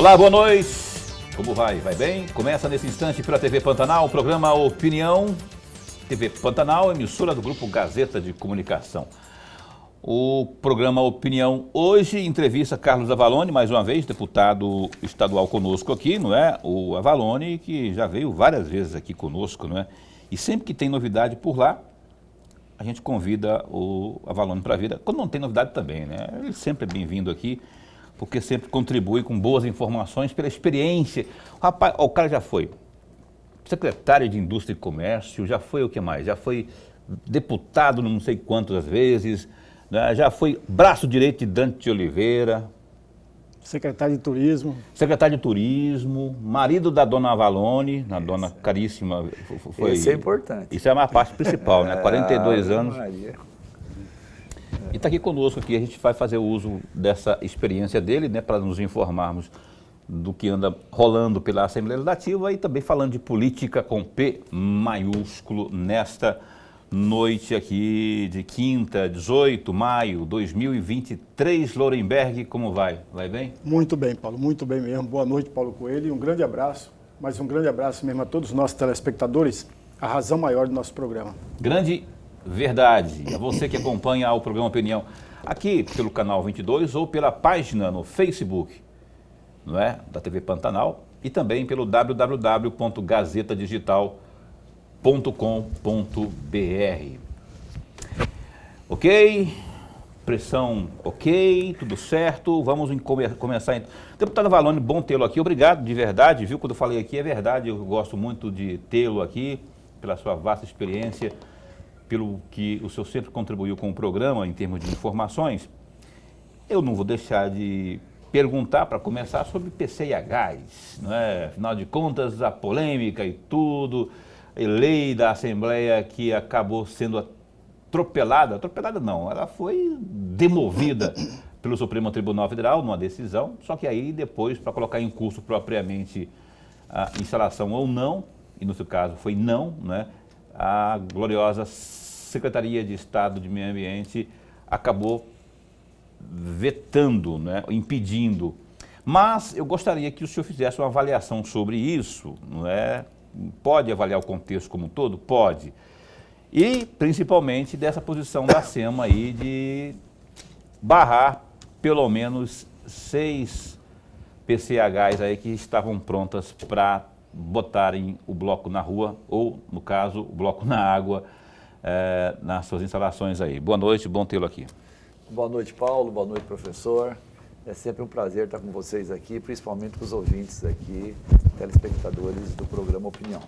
Olá, boa noite. Como vai? Vai bem? Começa nesse instante pela TV Pantanal, o programa Opinião. TV Pantanal, emissora do Grupo Gazeta de Comunicação. O programa Opinião hoje entrevista Carlos Avalone, mais uma vez, deputado estadual conosco aqui, não é? O Avalone, que já veio várias vezes aqui conosco, não é? E sempre que tem novidade por lá, a gente convida o Avalone para vir. Quando não tem novidade também, né? Ele sempre é bem-vindo aqui, porque sempre contribui com boas informações pela experiência. Rapaz, o cara já foi secretário de Indústria e Comércio, já foi o que mais? Já foi deputado não sei quantas vezes, né? Já foi braço direito de Dante de Oliveira. Secretário de Turismo. Secretário de Turismo, marido da dona Avalone, na dona caríssima. Foi, isso é importante. Isso é uma parte principal, né? 42 anos. Maria. E está aqui conosco aqui, a gente vai fazer uso dessa experiência dele, né, para nos informarmos do que anda rolando pela Assembleia Legislativa e também falando de política com P maiúsculo nesta noite aqui de quinta, 18 de maio de 2023. Lorenberg, como vai? Vai bem? Muito bem, Paulo, muito bem mesmo. Boa noite, Paulo Coelho, e um grande abraço, mas um grande abraço mesmo a todos os nossos telespectadores, a razão maior do nosso programa. Grande verdade. A você que acompanha o programa Opinião aqui pelo canal 22 ou pela página no Facebook, não é? Da TV Pantanal e também pelo www.gazetadigital.com.br. Ok? Pressão ok, tudo certo. Vamos começar. Deputado Avalone, bom tê-lo aqui. Obrigado de verdade, viu? Quando eu falei aqui é verdade, eu gosto muito de tê-lo aqui, pela sua vasta experiência, pelo que o senhor sempre contribuiu com o programa em termos de informações. Eu não vou deixar de perguntar, para começar, sobre PCHs, não é? Afinal de contas, a polêmica e tudo, a lei da Assembleia que acabou sendo atropelada não, ela foi demovida pelo Supremo Tribunal Federal numa decisão, só que aí depois, para colocar em curso propriamente a instalação ou não, e no seu caso foi não, né? A gloriosa Secretaria de Estado de Meio Ambiente acabou vetando, né, impedindo. Mas eu gostaria que o senhor fizesse uma avaliação sobre isso, não é? Pode avaliar o contexto como um todo? Pode. E principalmente dessa posição da SEMA aí de barrar pelo menos 6 PCHs aí que estavam prontas para botarem o bloco na rua, ou, no caso, o bloco na água, nas suas instalações aí. Boa noite, bom tê-lo aqui. Boa noite, Paulo. Boa noite, professor. É sempre um prazer estar com vocês aqui, principalmente com os ouvintes aqui, telespectadores do programa Opinião.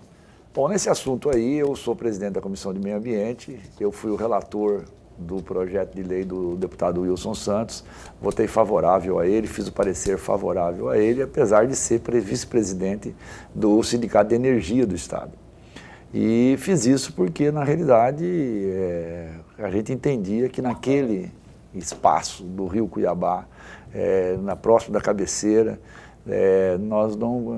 Bom, nesse assunto aí, eu sou presidente da Comissão de Meio Ambiente, eu fui o relator do projeto de lei do deputado Wilson Santos, votei favorável a ele, fiz o parecer favorável a ele, apesar de ser vice-presidente do Sindicato de Energia do Estado. E fiz isso porque, na realidade, a gente entendia que naquele espaço do Rio Cuiabá, próximo da cabeceira,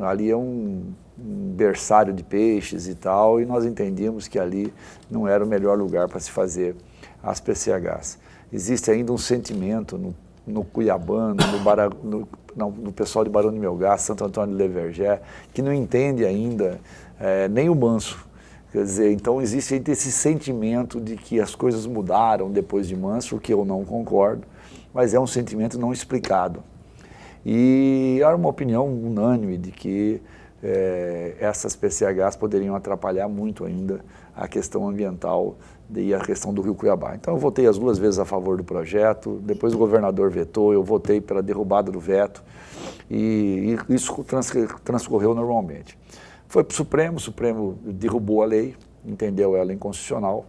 ali é um berçário de peixes e tal, e nós entendíamos que ali não era o melhor lugar para se fazer as PCHs. Existe ainda um sentimento no Cuiabano, no pessoal de Barão de Melgar, Santo Antônio de Levergé, que não entende ainda nem o manso. Quer dizer, então existe ainda esse sentimento de que as coisas mudaram depois de manso, o que eu não concordo, mas é um sentimento não explicado. E era uma opinião unânime de que essas PCHs poderiam atrapalhar muito ainda a questão ambiental e a questão do Rio Cuiabá. Então eu votei as 2 vezes a favor do projeto, depois o governador vetou, eu votei pela derrubada do veto e isso transcorreu normalmente. Foi para o Supremo derrubou a lei, entendeu ela inconstitucional,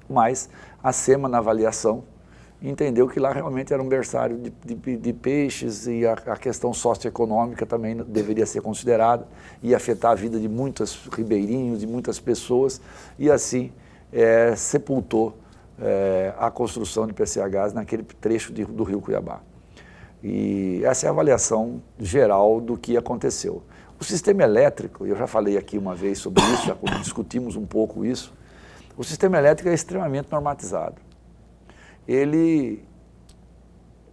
mas a SEMA, na avaliação, entendeu que lá realmente era um berçário de peixes e a questão socioeconômica também deveria ser considerada, ia afetar a vida de muitos ribeirinhos, de muitas pessoas, e assim sepultou a construção de PCHs naquele trecho do Rio Cuiabá. E essa é a avaliação geral do que aconteceu. O sistema elétrico, eu já falei aqui uma vez sobre isso, já discutimos um pouco isso, o sistema elétrico é extremamente normatizado. Ele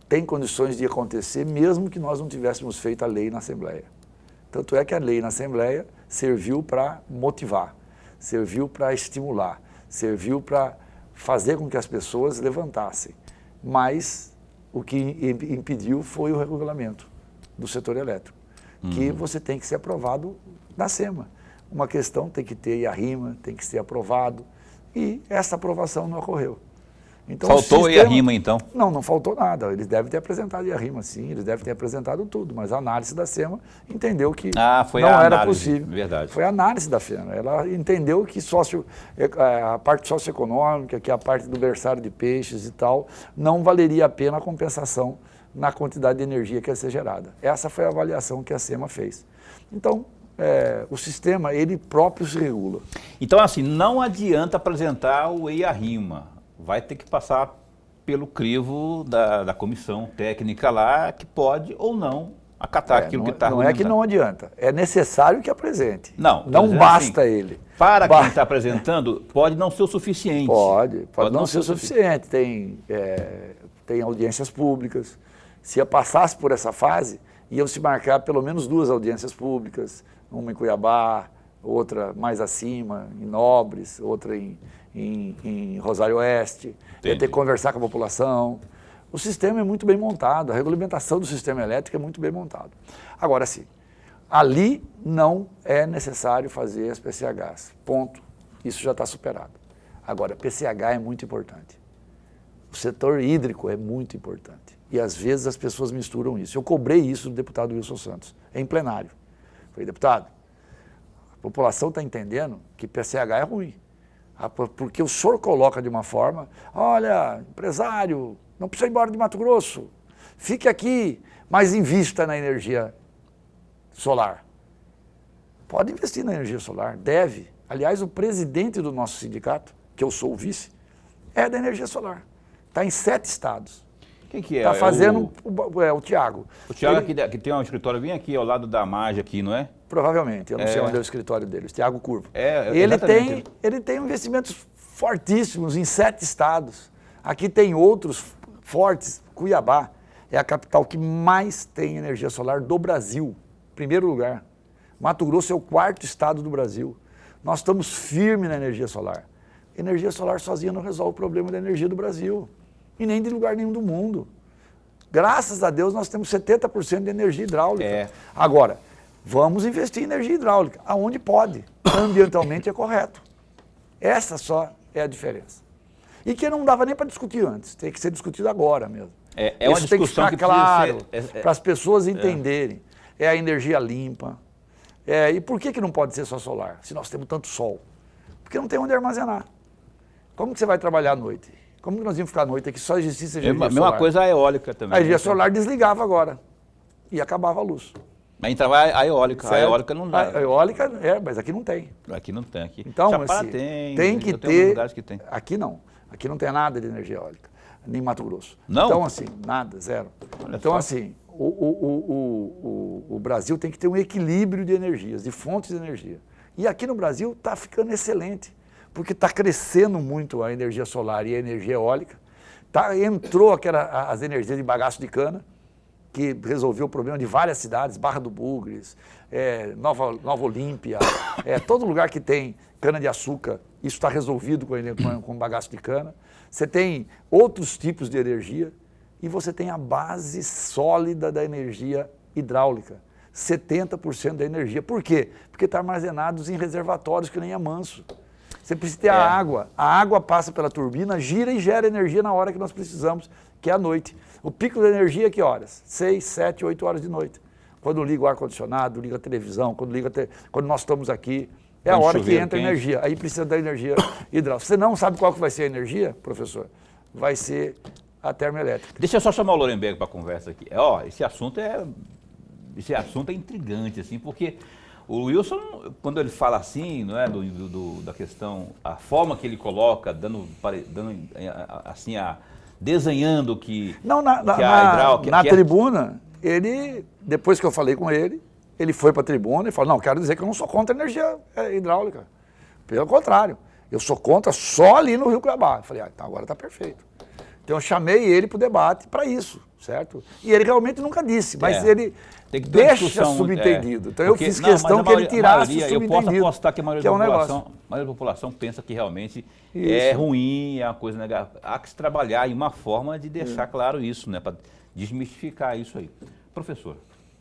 tem condições de acontecer mesmo que nós não tivéssemos feito a lei na Assembleia. Tanto é que a lei na Assembleia serviu para motivar, serviu para estimular, serviu para fazer com que as pessoas levantassem. Mas o que impediu foi o regulamento do setor elétrico, que você tem que ser aprovado na SEMA. Uma questão tem que ter IARIMA, tem que ser aprovado, e essa aprovação não ocorreu. Então, faltou IARIMA, então? Não faltou nada. Eles devem ter apresentado IARIMA, sim, eles devem ter apresentado tudo, mas a análise da SEMA entendeu que foi não a era análise, possível. Verdade. Foi a análise da SEMA. Ela entendeu que a parte socioeconômica, que a parte do berçário de peixes e tal, não valeria a pena a compensação na quantidade de energia que ia ser gerada. Essa foi a avaliação que a SEMA fez. Então, o sistema, ele próprio se regula. Então, assim, não adianta apresentar o IARIMA. Vai ter que passar pelo crivo da comissão técnica lá, que pode ou não acatar aquilo que está Não é que não adianta, é necessário que apresente. Não basta assim, ele. Para quem está apresentando, pode não ser o suficiente. Pode não ser o suficiente. Tem audiências públicas. Se passasse por essa fase, iam se marcar pelo menos 2 audiências públicas, uma em Cuiabá, outra mais acima, em Nobres, outra em Rosário Oeste, ia ter que conversar com a população. O sistema é muito bem montado, a regulamentação do sistema elétrico é muito bem montado. Agora sim, ali não é necessário fazer as PCHs, ponto. Isso já está superado. Agora, PCH é muito importante. O setor hídrico é muito importante. E às vezes as pessoas misturam isso. Eu cobrei isso do deputado Wilson Santos, em plenário. Falei, deputado, a população está entendendo que PCH é ruim. Porque o senhor coloca de uma forma, olha, empresário, não precisa ir embora de Mato Grosso, fique aqui, mas invista na energia solar. Pode investir na energia solar, deve. Aliás, o presidente do nosso sindicato, que eu sou o vice, é da energia solar. Está em 7 estados. Quem que é? Está fazendo o Tiago. O Tiago que tem um escritório bem aqui, ao lado da Marge aqui, não é? Provavelmente, eu não sei onde é o escritório dele, o Tiago Curvo. Ele tem investimentos fortíssimos em 7 estados. Aqui tem outros fortes. Cuiabá é a capital que mais tem energia solar do Brasil, primeiro lugar. Mato Grosso é o 4º estado do Brasil. Nós estamos firmes na energia solar. Energia solar sozinha não resolve o problema da energia do Brasil e nem de lugar nenhum do mundo. Graças a Deus nós temos 70% de energia hidráulica. Agora, vamos investir em energia hidráulica, aonde pode, ambientalmente é correto. Essa só é a diferença. E que não dava nem para discutir antes, tem que ser discutido agora mesmo. É uma discussão que claro, para as pessoas entenderem. É a energia limpa. E por que não pode ser só solar, se nós temos tanto sol? Porque não tem onde armazenar. Como que você vai trabalhar à noite? Como que nós íamos ficar à noite aqui só existisse energia solar? Mesma coisa a eólica também. A energia solar desligava agora e acabava a luz. Aí entrava a eólica. A eólica não dá. A eólica mas aqui não tem. Aqui não tem. Aqui. Então, Chapada tem que ter. Lugares que tem. Aqui não. Aqui não tem nada de energia eólica, nem Mato Grosso. Não? Então, assim, nada, zero. Então, assim, o Brasil tem que ter um equilíbrio de energias, de fontes de energia. E aqui no Brasil está ficando excelente, porque está crescendo muito a energia solar e a energia eólica. Entrou as energias de bagaço de cana, que resolveu o problema de várias cidades, Barra do Bugres, Nova Olímpia, todo lugar que tem cana-de-açúcar, isso está resolvido com bagaço de cana. Você tem outros tipos de energia e você tem a base sólida da energia hidráulica, 70% da energia. Por quê? Porque está armazenados em reservatórios que nem é manso. Você precisa ter a água passa pela turbina, gira e gera energia na hora que nós precisamos, que é à noite. O pico da energia é que horas? 6, 7, 8 horas de noite. Quando liga o ar-condicionado, liga a televisão, quando nós estamos aqui, é a hora que entra a energia. Aí precisa da energia hidráulica. Você não sabe qual que vai ser a energia, professor? Vai ser a termoelétrica. Deixa eu só chamar o Lorenberg para a conversa aqui. Esse assunto é intrigante, assim, porque o Wilson, quando ele fala assim, não é, da questão, a forma que ele coloca, dando assim, desenhando que a hidráulica... Na tribuna, depois que eu falei com ele foi para a tribuna e falou, não, quero dizer que eu não sou contra a energia hidráulica. Pelo contrário, eu sou contra só ali no Rio Cuiabá. Eu falei, então agora está perfeito. Então eu chamei ele para o debate para isso, certo? E ele realmente nunca disse, mas ele tem que ter deixa subentendido. Então porque, eu fiz questão que ele tirasse o subentendido. Eu posso apostar que a maioria da população pensa que realmente isso. É ruim, é uma coisa negativa. Há que se trabalhar em uma forma de deixar claro isso, né? Para desmistificar isso aí. Professor.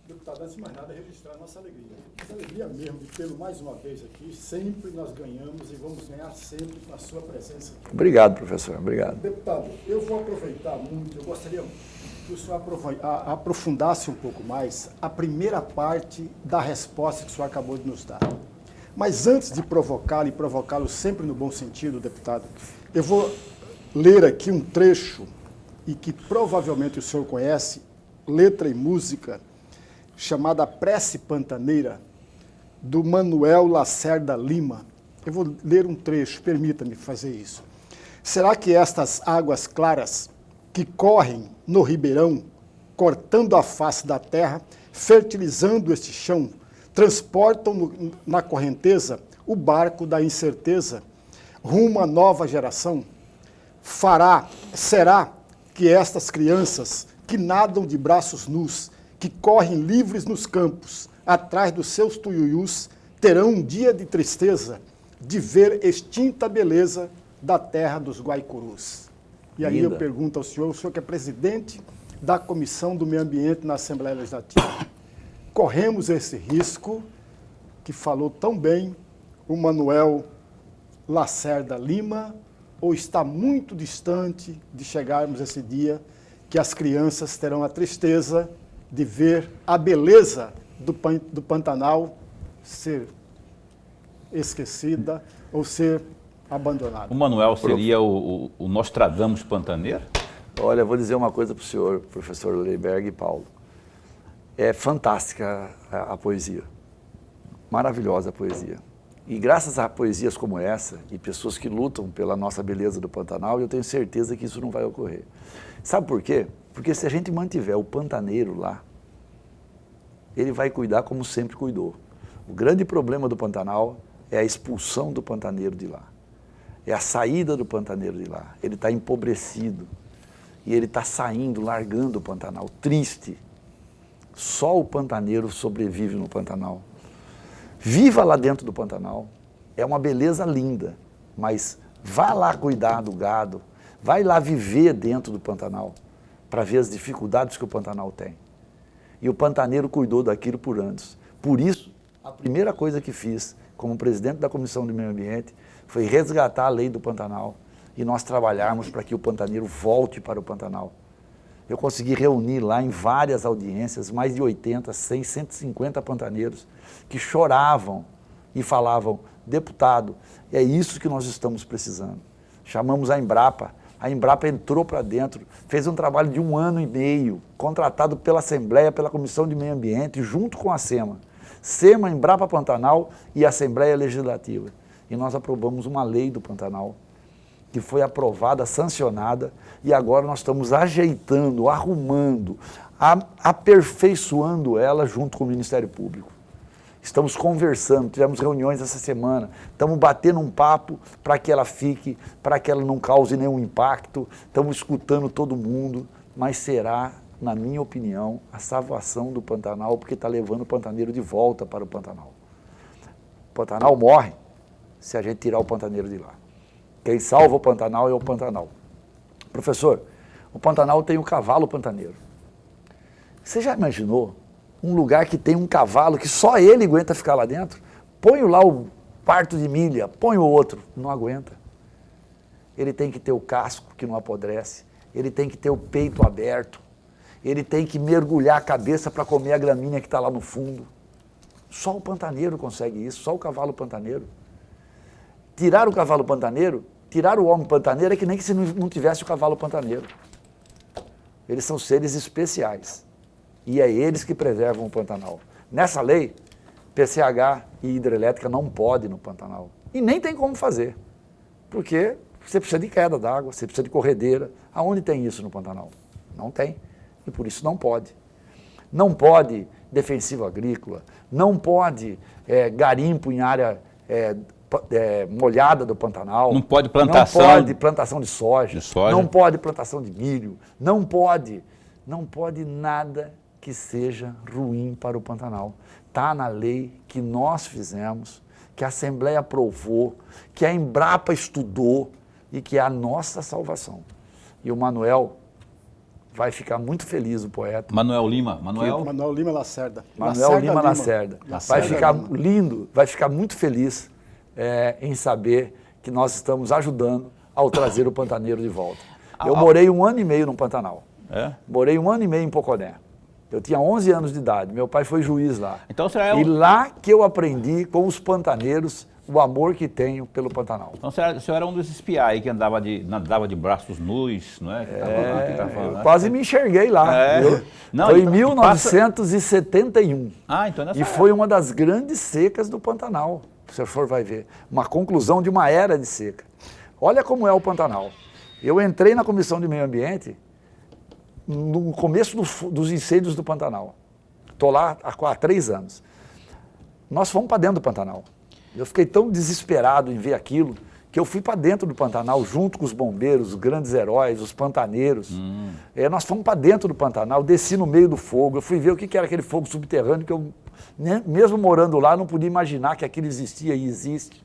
Deputado, antes de mais nada, registrar a nossa alegria. Nossa alegria mesmo de tê-lo mais uma vez aqui. Sempre nós ganhamos e vamos ganhar sempre com a sua presença aqui. Obrigado, professor. Obrigado. Deputado, eu vou aproveitar muito, eu gostaria que o senhor aprofundasse um pouco mais a primeira parte da resposta que o senhor acabou de nos dar. Mas antes de provocá-lo, e provocá-lo sempre no bom sentido, deputado, eu vou ler aqui um trecho, e que provavelmente o senhor conhece, letra e música, chamada Prece Pantaneira, do Manuel Lacerda Lima. Eu vou ler um trecho, permita-me fazer isso. Será que estas águas claras que correm no ribeirão, cortando a face da terra, fertilizando este chão, transportam na correnteza o barco da incerteza rumo à nova geração? Será que estas crianças que nadam de braços nus, que correm livres nos campos, atrás dos seus tuiuius, terão um dia de tristeza de ver extinta a beleza da terra dos Guaicurus? E aí eu pergunto ao senhor, o senhor que é presidente da Comissão do Meio Ambiente na Assembleia Legislativa, corremos esse risco que falou tão bem o Manuel Lacerda Lima, ou está muito distante de chegarmos a esse dia que as crianças terão a tristeza de ver a beleza do Pantanal ser esquecida ou ser abandonada? O Manuel seria o Nostradamus pantaneiro? Olha, eu vou dizer uma coisa para o senhor, professor Leiberg e Paulo. É fantástica a poesia, maravilhosa a poesia. E graças a poesias como essa, e pessoas que lutam pela nossa beleza do Pantanal, eu tenho certeza que isso não vai ocorrer. Sabe por quê? Porque se a gente mantiver o pantaneiro lá, ele vai cuidar como sempre cuidou. O grande problema do Pantanal é a expulsão do pantaneiro de lá. É a saída do pantaneiro de lá. Ele está empobrecido. E ele está saindo, largando o Pantanal. Triste. Só o pantaneiro sobrevive no Pantanal. Viva lá dentro do Pantanal. É uma beleza linda. Mas vá lá cuidar do gado. Vai lá viver dentro do Pantanal. Para ver as dificuldades que o Pantanal tem. E o pantaneiro cuidou daquilo por anos. Por isso, a primeira coisa que fiz, como presidente da Comissão do Meio Ambiente, foi resgatar a lei do Pantanal e nós trabalharmos para que o pantaneiro volte para o Pantanal. Eu consegui reunir lá em várias audiências, mais de 80, 100, 150 pantaneiros que choravam e falavam, deputado, é isso que nós estamos precisando. Chamamos a Embrapa entrou para dentro, fez um trabalho de 1 ano e meio, contratado pela Assembleia, pela Comissão de Meio Ambiente, junto com a SEMA. SEMA, Embrapa Pantanal e Assembleia Legislativa. E nós aprovamos uma lei do Pantanal, que foi aprovada, sancionada, e agora nós estamos ajeitando, arrumando, aperfeiçoando ela junto com o Ministério Público. Estamos conversando, tivemos reuniões essa semana, estamos batendo um papo para que ela fique, para que ela não cause nenhum impacto, estamos escutando todo mundo, mas será, na minha opinião, a salvação do Pantanal, porque está levando o pantaneiro de volta para o Pantanal. O Pantanal morre se a gente tirar o pantaneiro de lá. Quem salva o Pantanal é o Pantanal. Professor, o Pantanal tem o cavalo pantaneiro. Você já imaginou um lugar que tem um cavalo que só ele aguenta ficar lá dentro? Põe lá o parto de milha, põe o outro, não aguenta. Ele tem que ter o casco que não apodrece, ele tem que ter o peito aberto, ele tem que mergulhar a cabeça para comer a gramínea que está lá no fundo. Só o pantaneiro consegue isso, só o cavalo pantaneiro. Tirar o cavalo pantaneiro, tirar o homem pantaneiro é que nem que se não tivesse o cavalo pantaneiro. Eles são seres especiais. E é eles que preservam o Pantanal. Nessa lei, PCH e hidrelétrica não podem no Pantanal. E nem tem como fazer. Porque você precisa de queda d'água, você precisa de corredeira. Aonde tem isso no Pantanal? Não tem. E por isso não pode. Não pode defensivo agrícola, não pode garimpo em área molhada do Pantanal. Não pode plantação. Não pode plantação de soja. De soja. Não pode plantação de milho. Não pode nada que seja ruim para o Pantanal. Está na lei que nós fizemos, que a Assembleia aprovou, que a Embrapa estudou e que é a nossa salvação. E o Manuel vai ficar muito feliz, o poeta. Manuel Lima. Manuel Lima Lacerda. Manuel Lima Lacerda. Vai ficar lindo, vai ficar muito feliz em saber que nós estamos ajudando ao trazer o pantaneiro de volta. Eu morei 1 ano e meio no Pantanal. Morei 1 ano e meio em Poconé. Eu tinha 11 anos de idade, meu pai foi juiz lá. Então, você é E lá que eu aprendi com os pantaneiros o amor que tenho pelo Pantanal. Então, o senhor era um desses piá aí que andava de braços nus, não é? Eu quase me enxerguei lá. Não, foi em então, 1971. Então nessa E foi uma das grandes secas do Pantanal. O senhor vai ver. Uma conclusão de uma era de seca. Olha como é o Pantanal. Eu entrei na Comissão de Meio Ambiente no começo dos incêndios do Pantanal. Estou lá há 3 anos. Nós fomos para dentro do Pantanal. Eu fiquei tão desesperado em ver aquilo que eu fui para dentro do Pantanal junto com os bombeiros, os grandes heróis, os pantaneiros. Nós fomos para dentro do Pantanal, desci no meio do fogo, eu fui ver o que era aquele fogo subterrâneo que eu, mesmo morando lá, não podia imaginar que aquilo existia e existe.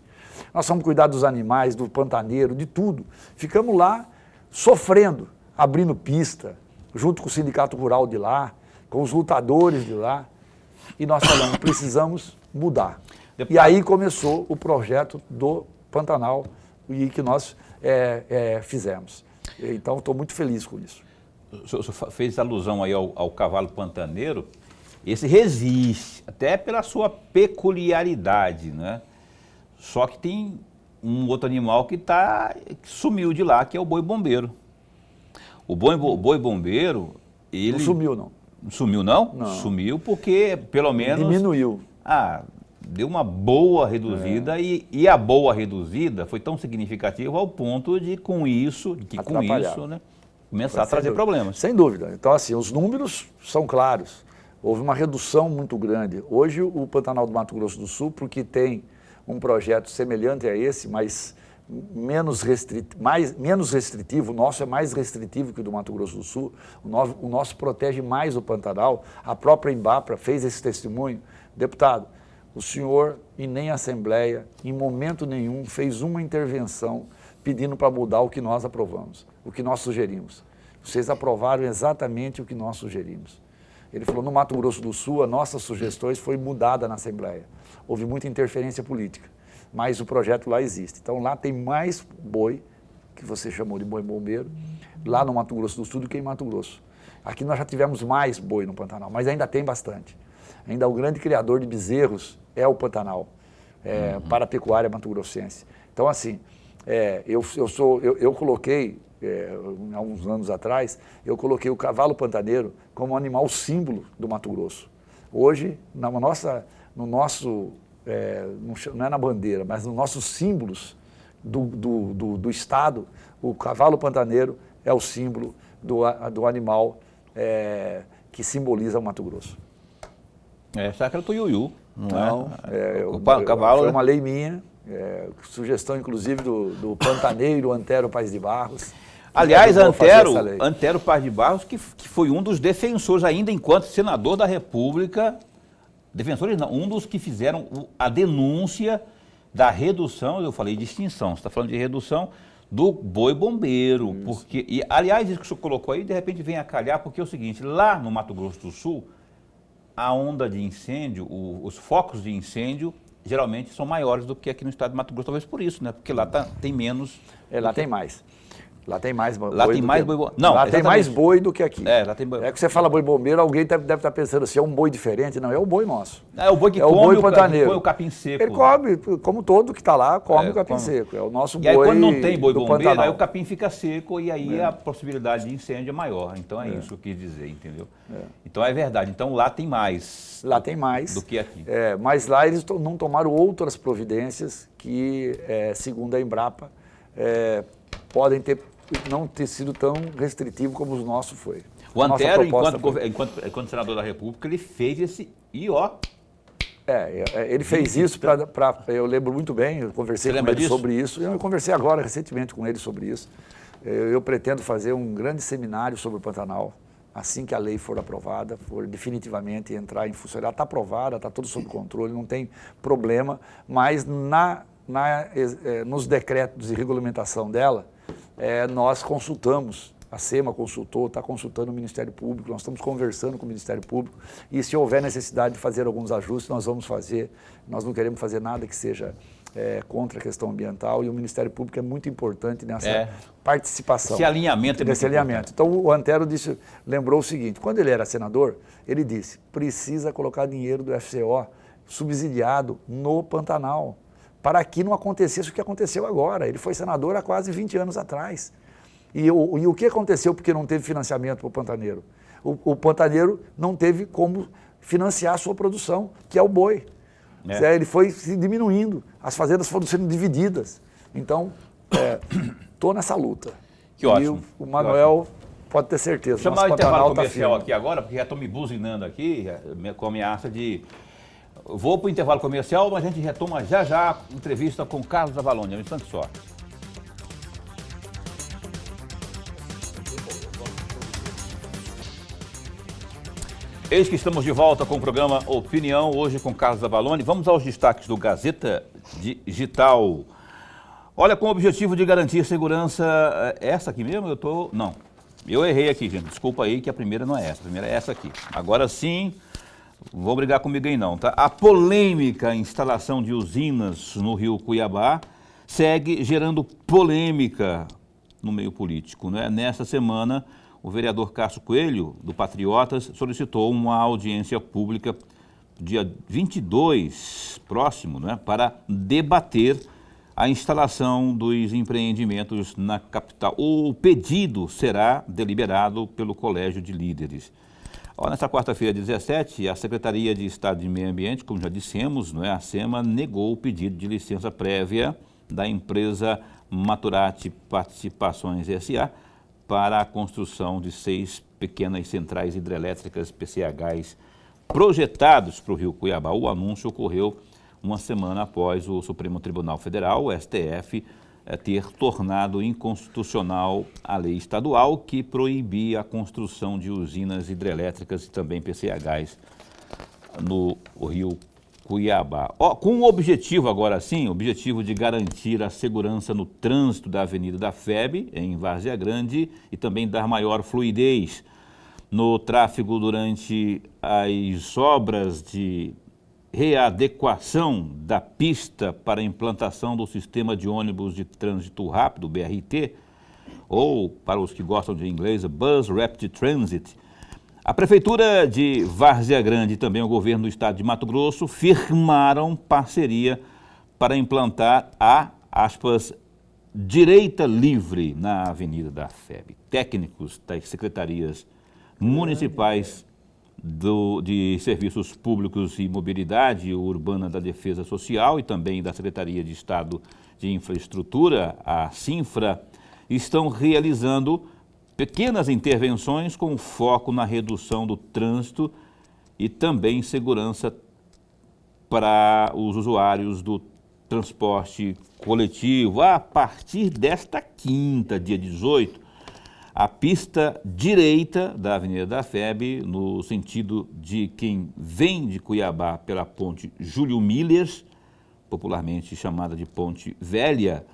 Nós fomos cuidar dos animais, do pantaneiro, de tudo. Ficamos lá sofrendo, abrindo pista, junto com o sindicato rural de lá, com os lutadores de lá. E nós falamos, precisamos mudar. E aí começou o projeto do Pantanal e que nós fizemos. Então, estou muito feliz com isso. O senhor fez alusão aí ao cavalo pantaneiro. Esse resiste, até pela sua peculiaridade, né? Só que tem um outro animal que sumiu de lá, que é o boi bombeiro. O boi bombeiro, ele... Não sumiu, não. Sumiu, não? Não. Sumiu porque, pelo menos... Diminuiu. Deu uma boa reduzida e a boa reduzida foi tão significativa ao ponto de, com isso, né, começar a trazer problemas. Sem dúvida. Então, assim, os números são claros. Houve uma redução muito grande. Hoje, o Pantanal do Mato Grosso do Sul, porque tem um projeto semelhante a esse, mas menos restritivo, o nosso é mais restritivo que o do Mato Grosso do Sul, o nosso protege mais o Pantanal. A própria Embrapa fez esse testemunho. Deputado, o senhor e nem a Assembleia, em momento nenhum, fez uma intervenção pedindo para mudar o que nós aprovamos, o que nós sugerimos. Vocês aprovaram exatamente o que nós sugerimos. Ele falou, no Mato Grosso do Sul, as nossas sugestões foi mudada na Assembleia. Houve muita interferência política, mas o projeto lá existe. Então lá tem mais boi, que você chamou de boi bombeiro, lá no Mato Grosso do Sul do que em Mato Grosso. Aqui nós já tivemos mais boi no Pantanal, mas ainda tem bastante. Ainda o grande criador de bezerros é o Pantanal, para a pecuária mato-grossense. Então, assim, eu coloquei, há uns anos atrás, eu coloquei o cavalo pantaneiro como um animal símbolo do Mato Grosso. Hoje, no nosso, não é na bandeira, mas nos nossos símbolos do Estado, o cavalo pantaneiro é o símbolo do animal que simboliza o Mato Grosso. Sacra Tuiuiu, não é? O cavalo, foi uma lei minha, sugestão inclusive do pantaneiro Antero Paz de Barros. Aliás, Antero Paz de Barros, que foi um dos defensores, ainda enquanto senador da República, defensores não, um dos que fizeram a denúncia da redução, eu falei de extinção, você está falando de redução do boi bombeiro, porque, e aliás, isso que o senhor colocou aí, de repente vem a calhar, porque é o seguinte, lá no Mato Grosso do Sul, a onda de incêndio, os focos de incêndio, geralmente são maiores do que aqui no estado de Mato Grosso, talvez por isso, né? Porque lá tem menos... lá tem mais. Lá tem mais boi. Lá tem mais boi bombeiro. Não, lá tem mais boi do que aqui. Lá tem boi. É que você fala boi bombeiro, alguém deve estar pensando assim, é um boi diferente. Não, é o boi nosso. É o boi que come o capim seco. Ele come, como todo que está lá, come o capim seco. É o nosso boi. E aí quando não tem boi bombeiro, Pantanal. aí o capim fica seco e aí a possibilidade de incêndio é maior. Então é isso que eu quis dizer, entendeu? Então é verdade. Então lá tem mais. Lá tem mais. Do que aqui. Mas lá eles não tomaram outras providências que, segundo a Embrapa, podem não ter sido tão restritivo como o nosso foi. O Antero, enquanto senador da República, ele fez esse... E Ele fez isso eu lembro muito bem, eu conversei com ele sobre isso, eu conversei agora recentemente com ele sobre isso. Eu pretendo fazer um grande seminário sobre o Pantanal, assim que a lei for aprovada, for definitivamente entrar em função. Ela está aprovada, está tudo sob controle, não tem problema, mas nos decretos de regulamentação dela, nós consultamos. A SEMA consultou, está consultando o Ministério Público, nós estamos conversando com o Ministério Público e se houver necessidade de fazer alguns ajustes, nós vamos fazer. Nós não queremos fazer nada que seja contra a questão ambiental e o Ministério Público é muito importante nessa participação. Esse alinhamento é muito importante. Então o Antero lembrou o seguinte, quando ele era senador, ele disse, precisa colocar dinheiro do FCO subsidiado no Pantanal, para que não acontecesse o que aconteceu agora. Ele foi senador há quase 20 anos atrás. E o que aconteceu porque não teve financiamento para o pantaneiro? O pantaneiro não teve como financiar a sua produção, que é o boi. Ele foi se diminuindo, as fazendas foram sendo divididas. Então, estou nessa luta. Que ótimo. E o Manuel pode ter certeza. Vou chamar o intervalo comercial aqui agora, porque já estou me buzinando aqui, com a ameaça de... Vou para o intervalo comercial, mas a gente retoma já a entrevista com Carlos Avalone, um instante só. Eis que estamos de volta com o programa Opinião, hoje com Carlos Avalone. Vamos aos destaques do Gazeta Digital. Olha, com o objetivo de garantir segurança... Essa aqui mesmo? Não, eu errei aqui, gente. Desculpa aí que a primeira não é essa. A primeira é essa aqui. Agora sim, vou brigar comigo aí não, tá? A polêmica instalação de usinas no Rio Cuiabá segue gerando polêmica no meio político, né? Nesta semana... O vereador Cássio Coelho, do Patriotas, solicitou uma audiência pública dia 22, próximo, né, para debater a instalação dos empreendimentos na capital. O pedido será deliberado pelo Colégio de Líderes. Nesta quarta-feira, 17, a Secretaria de Estado de Meio Ambiente, como já dissemos, a SEMA negou o pedido de licença prévia da empresa Maturati Participações S.A., para a construção de 6 pequenas centrais hidrelétricas PCHs projetados para o Rio Cuiabá. O anúncio ocorreu uma semana após o Supremo Tribunal Federal, o STF, ter tornado inconstitucional a lei estadual que proibia a construção de usinas hidrelétricas e também PCHs no Rio Cuiabá. Com o objetivo, agora sim, o objetivo de garantir a segurança no trânsito da Avenida da FEB, em Várzea Grande, e também dar maior fluidez no tráfego durante as obras de readequação da pista para a implantação do sistema de ônibus de trânsito rápido, BRT, ou, para os que gostam de inglês, Bus Rapid Transit. A Prefeitura de Várzea Grande e também o governo do estado de Mato Grosso firmaram parceria para implantar a, aspas, direita livre na Avenida da FEB. Técnicos das secretarias municipais de Serviços Públicos e Mobilidade Urbana da Defesa Social e também da Secretaria de Estado de Infraestrutura, a SINFRA, estão realizando pequenas intervenções com foco na redução do trânsito e também segurança para os usuários do transporte coletivo. A partir desta quinta, dia 18, a pista direita da Avenida da FEB, no sentido de quem vem de Cuiabá pela ponte Júlio Miller, popularmente chamada de Ponte Velha,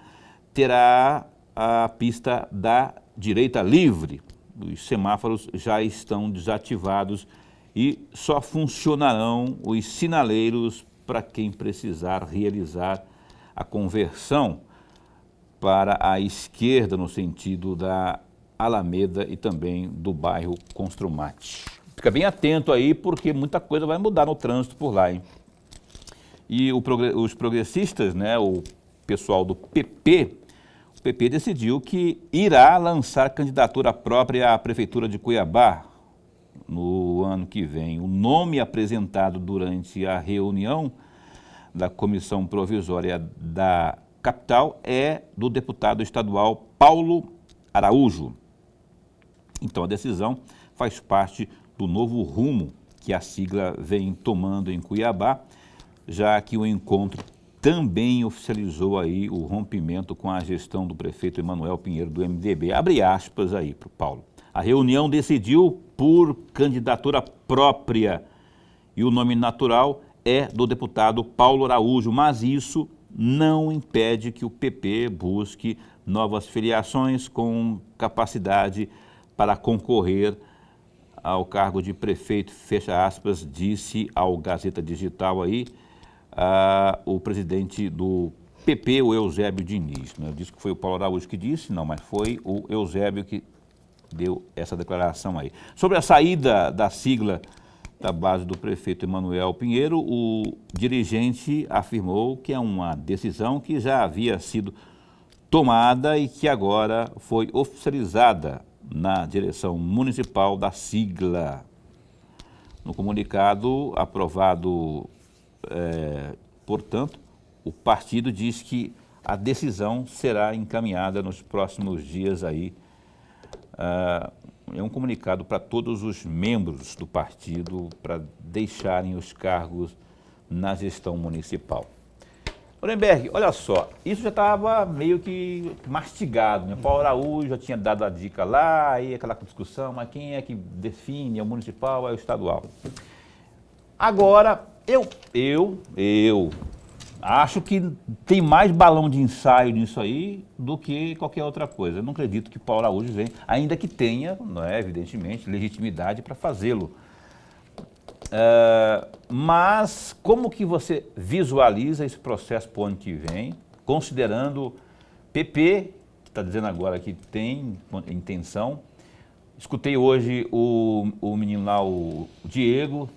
terá a pista da direita livre. Os semáforos já estão desativados e só funcionarão os sinaleiros para quem precisar realizar a conversão para a esquerda no sentido da Alameda e também do bairro Construmate. Fica bem atento aí porque muita coisa vai mudar no trânsito por lá, hein? E os progressistas, né, o pessoal do PP, o PP decidiu que irá lançar candidatura própria à Prefeitura de Cuiabá no ano que vem. O nome apresentado durante a reunião da Comissão Provisória da capital é do deputado estadual Paulo Araújo. Então a decisão faz parte do novo rumo que a sigla vem tomando em Cuiabá, já que o encontro também oficializou aí o rompimento com a gestão do prefeito Emanuel Pinheiro do MDB. Abre aspas aí para o Paulo. A reunião decidiu por candidatura própria e o nome natural é do deputado Paulo Araújo, mas isso não impede que o PP busque novas filiações com capacidade para concorrer ao cargo de prefeito, fecha aspas, disse ao Gazeta Digital aí o presidente do PP, o Eusébio Diniz. Né? Disse que foi o Paulo Araújo que disse, não, mas foi o Eusébio que deu essa declaração aí. Sobre a saída da sigla da base do prefeito Emanuel Pinheiro, o dirigente afirmou que é uma decisão que já havia sido tomada e que agora foi oficializada na direção municipal da sigla. No comunicado aprovado, portanto, o partido diz que a decisão será encaminhada nos próximos dias aí. É um comunicado para todos os membros do partido para deixarem os cargos na gestão municipal. Orenberg, olha só, isso já estava meio que mastigado, né? Paulo Araújo já tinha dado a dica lá, aí aquela discussão, mas quem é que define, é o municipal, é o estadual? Agora, eu acho que tem mais balão de ensaio nisso aí do que qualquer outra coisa. Eu não acredito que Paulo Araújo venha, ainda que tenha, não é, evidentemente, legitimidade para fazê-lo. Mas como que você visualiza esse processo para o ano que vem, considerando PP, que está dizendo agora que tem intenção. Escutei hoje o menino lá, o Diego,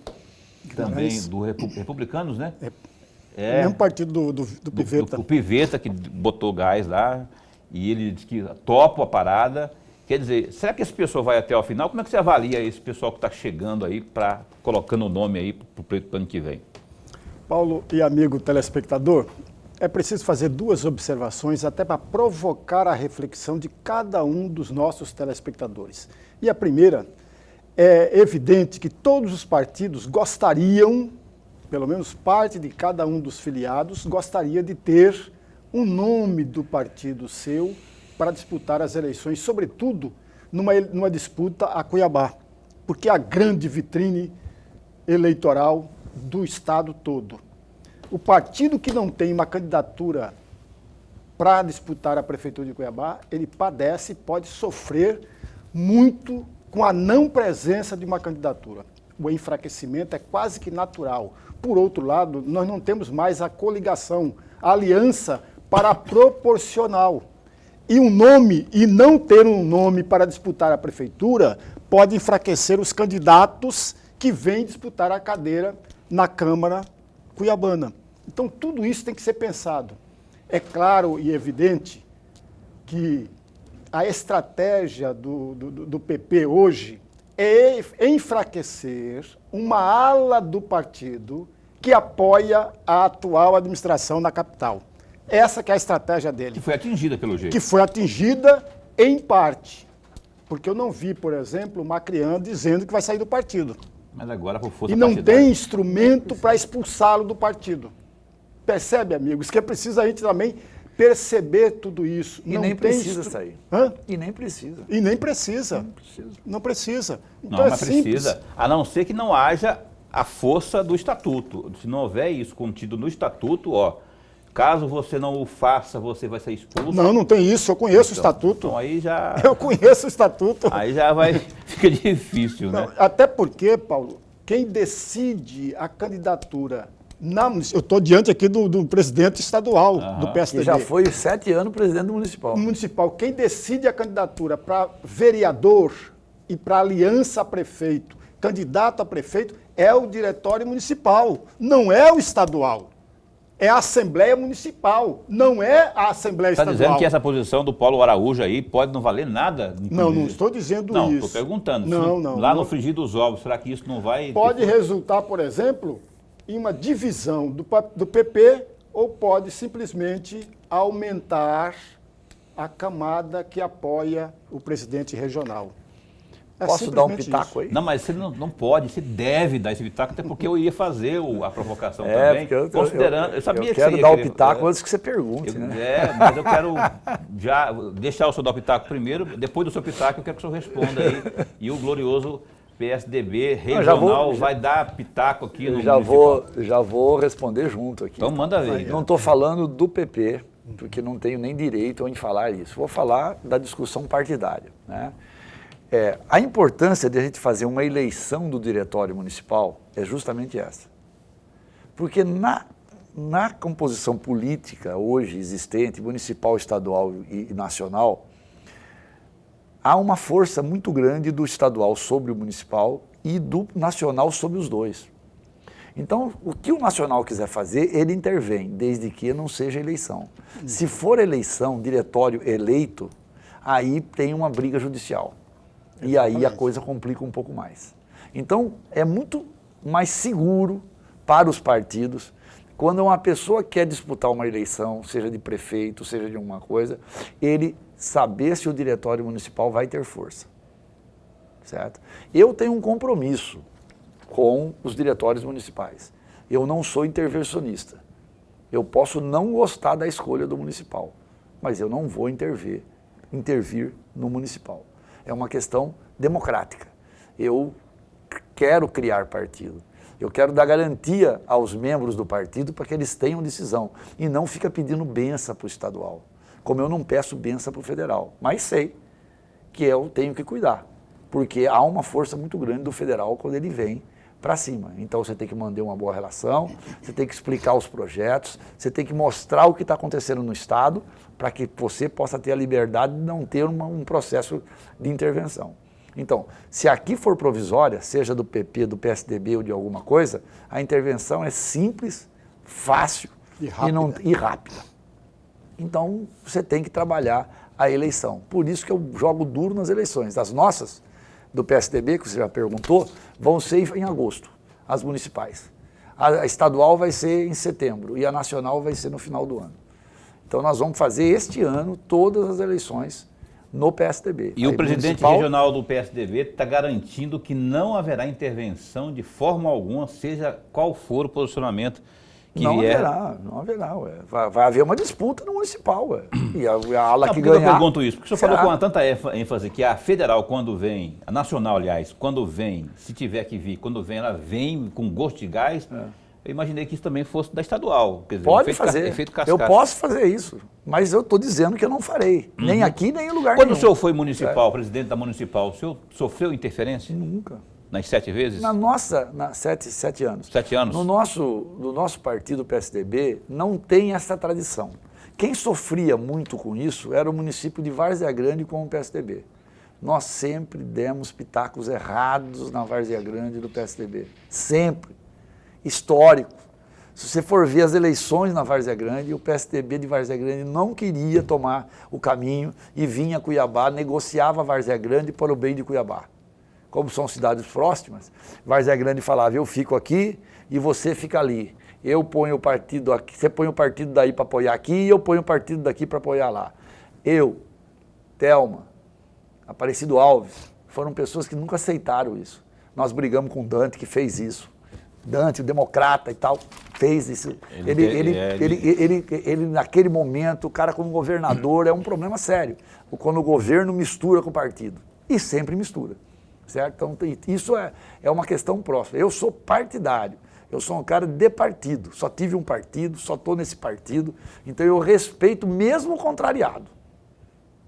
também do Republicanos, né? O mesmo partido do Piveta. O Piveta, que botou gás lá, e ele disse que topa a parada. Quer dizer, será que esse pessoal vai até o final? Como é que você avalia esse pessoal que está chegando aí, colocando o nome aí para o ano que vem? Paulo e amigo telespectador, é preciso fazer duas observações até para provocar a reflexão de cada um dos nossos telespectadores. E a primeira, é evidente que todos os partidos gostariam, pelo menos parte de cada um dos filiados, gostaria de ter um nome do partido seu para disputar as eleições, sobretudo numa disputa a Cuiabá, porque é a grande vitrine eleitoral do estado todo. O partido que não tem uma candidatura para disputar a prefeitura de Cuiabá, ele padece, pode sofrer muito com a não presença de uma candidatura. O enfraquecimento é quase que natural. Por outro lado, nós não temos mais a coligação, a aliança para proporcional. E um nome, e não ter um nome para disputar a prefeitura, pode enfraquecer os candidatos que vêm disputar a cadeira na Câmara cuiabana. Então, tudo isso tem que ser pensado. É claro e evidente que a estratégia do PP hoje é enfraquecer uma ala do partido que apoia a atual administração na capital. Essa que é a estratégia dele. Que foi atingida pelo jeito. Que foi atingida em parte. Porque eu não vi, por exemplo, o Macrian dizendo que vai sair do partido. Mas agora, por força e não partidária, tem instrumento para expulsá-lo do partido. Percebe, amigo? Isso que é preciso a gente também perceber tudo isso. E não nem tem precisa sair. Hã? E nem precisa. E nem precisa. Não precisa. Não precisa. Então não, é mas simples. precisa, a não ser que não haja a força do estatuto. Se não houver isso contido no estatuto, caso você não o faça, você vai ser expulso. Não, não tem isso. Eu conheço o estatuto. Então aí já... Eu conheço o estatuto. Aí já vai... Fica difícil, né? Não, até porque, Paulo, quem decide a candidatura... eu estou diante aqui do presidente estadual do PSDB. Que já foi 7 anos presidente do municipal. Municipal. Quem decide a candidatura para vereador e para aliança a prefeito, candidato a prefeito, é o diretório municipal, não é o estadual. É a Assembleia Municipal, não é a Assembleia Estadual. Está dizendo que essa posição do Paulo Araújo aí pode não valer nada? Não estou dizendo isso. Não, estou perguntando. Lá no frigir dos ovos, será que isso não vai... Pode resultar, por exemplo, em uma divisão do PP ou pode simplesmente aumentar a camada que apoia o presidente regional. Posso dar um simplesmente pitaco isso. aí? Não, mas você não pode, você deve dar esse pitaco, até porque eu ia fazer a provocação também, porque considerando... Eu sabia eu que você quero ia dar o querer- pitaco antes que você pergunte, né? Mas eu quero já deixar o senhor dar o pitaco primeiro, depois do seu pitaco eu quero que o senhor responda aí. E o glorioso PSDB regional vai dar pitaco aqui no municipal. Já vou responder junto aqui. Então manda ver. Não estou falando do PP, porque não tenho nem direito em falar isso. Vou falar da discussão partidária, né? A importância de a gente fazer uma eleição do diretório municipal é justamente essa. Porque na composição política hoje existente, municipal, estadual e nacional, há uma força muito grande do estadual sobre o municipal e do nacional sobre os dois. Então, o que o nacional quiser fazer, ele intervém, desde que não seja eleição. Se for eleição, diretório eleito, aí tem uma briga judicial. E aí a coisa complica um pouco mais. Então, é muito mais seguro para os partidos, quando uma pessoa quer disputar uma eleição, seja de prefeito, seja de alguma coisa, ele saber se o diretório municipal vai ter força. Certo? Eu tenho um compromisso com os diretórios municipais. Eu não sou intervencionista. Eu posso não gostar da escolha do municipal, mas eu não vou intervir no municipal. É uma questão democrática. Eu quero criar partido. Eu quero dar garantia aos membros do partido para que eles tenham decisão e não fica pedindo benção para o estadual, como eu não peço benção para o federal, mas sei que eu tenho que cuidar, porque há uma força muito grande do federal quando ele vem para cima. Então você tem que manter uma boa relação, você tem que explicar os projetos, você tem que mostrar o que está acontecendo no Estado para que você possa ter a liberdade de não ter um processo de intervenção. Então, se aqui for provisória, seja do PP, do PSDB ou de alguma coisa, a intervenção é simples, fácil e rápida. Então, você tem que trabalhar a eleição. Por isso que eu jogo duro nas eleições. As nossas, do PSDB, que você já perguntou, vão ser em agosto, as municipais. A estadual vai ser em setembro e a nacional vai ser no final do ano. Então nós vamos fazer este ano todas as eleições no PSDB. E o presidente regional do PSDB está garantindo que não haverá intervenção de forma alguma, seja qual for o posicionamento que vier. Não haverá. Vai haver uma disputa no municipal. E a ala que ganhar... Eu pergunto isso, porque o senhor falou com tanta ênfase que a federal, quando vem, a nacional, aliás, quando vem, se tiver que vir, quando vem, ela vem com gosto de gás. Eu imaginei que isso também fosse da estadual. Quer dizer, pode fazer. Efeito cascata. Eu posso fazer isso, mas eu estou dizendo que eu não farei. Nem aqui, nem em lugar nenhum. Quando o senhor foi municipal, presidente da municipal, o senhor sofreu interferência? Nunca. Nas 7 vezes? Sete anos. 7 anos? No nosso partido, PSDB, não tem essa tradição. Quem sofria muito com isso era o município de Várzea Grande com o PSDB. Nós sempre demos pitacos errados na Várzea Grande do PSDB. Sempre. Histórico. Se você for ver as eleições na Várzea Grande, o PSDB de Várzea Grande não queria tomar o caminho e vinha a Cuiabá, negociava a Várzea Grande para o bem de Cuiabá. Como são cidades próximas, Várzea Grande falava, eu fico aqui e você fica ali. Eu ponho o partido aqui, você põe o partido daí para apoiar aqui e eu ponho o partido daqui para apoiar lá. Eu, Thelma, Aparecido Alves, foram pessoas que nunca aceitaram isso. Nós brigamos com o Dante, que fez isso. Dante, o democrata e tal, fez isso. Ele, naquele momento, o cara como governador é um problema sério. Quando o governo mistura com o partido. E sempre mistura. Certo? Então, isso é uma questão próxima. Eu sou partidário. Eu sou um cara de partido. Só tive um partido, só estou nesse partido. Então, eu respeito mesmo o contrariado.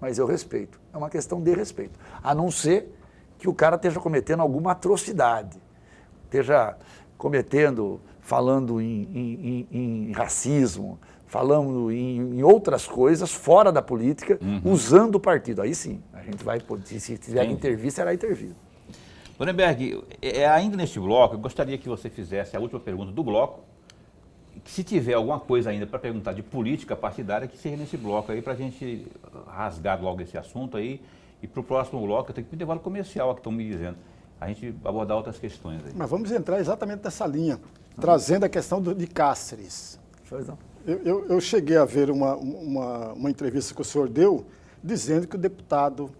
Mas eu respeito. É uma questão de respeito. A não ser que o cara esteja cometendo alguma atrocidade. Esteja falando em racismo, falando em outras coisas fora da política, usando o partido. Aí sim, a gente vai poder, se tiver que intervir, será intervido. Lorenberg, ainda neste bloco, eu gostaria que você fizesse a última pergunta do bloco, que se tiver alguma coisa ainda para perguntar de política partidária, que seja nesse bloco aí, para a gente rasgar logo esse assunto aí, e para o próximo bloco, eu tenho que ir para o intervalo comercial, que estão me dizendo. A gente abordar outras questões aí. Mas vamos entrar exatamente nessa linha, trazendo a questão de Cáceres. Eu cheguei a ver uma entrevista que o senhor deu, dizendo que o deputado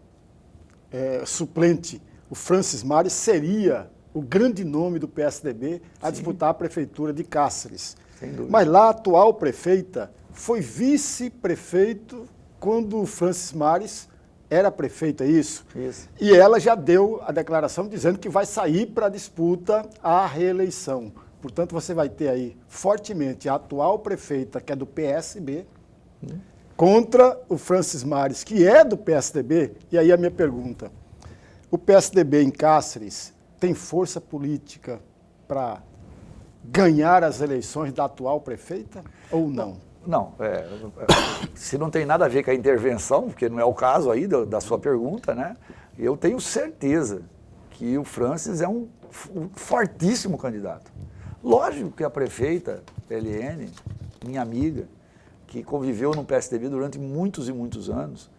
suplente o Francis Mares seria o grande nome do PSDB a disputar a prefeitura de Cáceres. Sem dúvida. Mas lá a atual prefeita foi vice-prefeito quando o Francis Mares era prefeito, é isso? Isso. E ela já deu a declaração dizendo que vai sair para a disputa à reeleição. Portanto, você vai ter aí fortemente a atual prefeita, que é do PSB, contra o Francis Mares, que é do PSDB. E aí a minha pergunta, o PSDB em Cáceres tem força política para ganhar as eleições da atual prefeita ou não? Não, se não tem nada a ver com a intervenção, porque não é o caso aí da sua pergunta, né? Eu tenho certeza que o Francis é um fortíssimo candidato. Lógico que a prefeita, Eliene, minha amiga, que conviveu no PSDB durante muitos e muitos anos,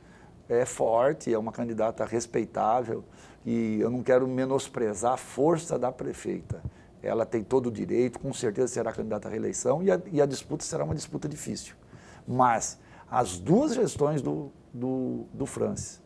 é forte, é uma candidata respeitável e eu não quero menosprezar a força da prefeita. Ela tem todo o direito, com certeza será candidata à reeleição e a disputa será uma disputa difícil. Mas as duas gestões do Francis,